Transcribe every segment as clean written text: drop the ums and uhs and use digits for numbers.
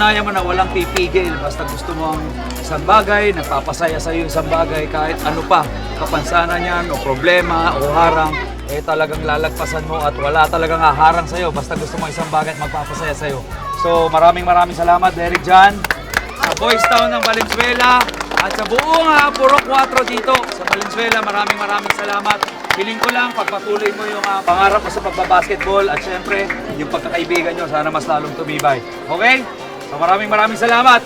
Pinatunayan mo na walang pipigil. Basta gusto mo ang isang bagay, nagpapasaya sa iyo isang bagay, kahit ano pa, kapansanan yan, o problema, o harang, eh talagang lalagpasan mo at wala talagang haharang sa iyo. Basta gusto mo isang bagay at magpapasaya sa iyo. So maraming salamat, Derek Jan, sa Boys Town ng Valenzuela, at sa buong Purok 4 dito sa Valenzuela. Maraming salamat. Piling ko lang, pagpatuloy mo yung pangarap mo sa pagbabasketball at syempre, yung pagkakaibigan nyo, sana mas lalong tumibay. Okay? So maraming salamat.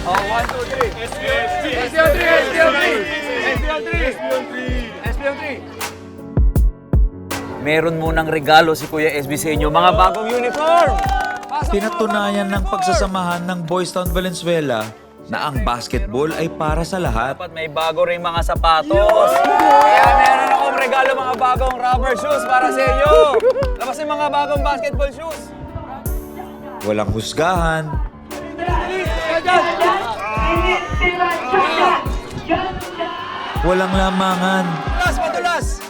Oh, 1, 2, 3. SBL3! SBL3! Meron munang regalo si Kuya SB sa inyo, mga bagong uniform! Pinatunayan ng pagsasamahan ng Boys Town Valenzuela na ang basketball ay para sa lahat. Dapat may bago ring mga sapatos. Kaya meron akong regalo, mga bagong rubber shoes para sa inyo. Labas yung mga bagong basketball shoes. Walang husgahan, walang lamangan, Madulas!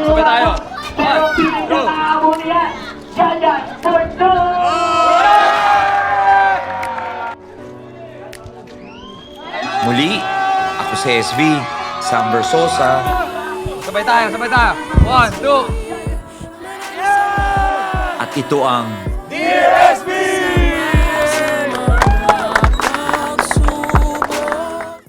Sabay tayo. 1, 2. Muli, ako si SB, Sam Versosa. Sabay tayo. 1, 2. At ito ang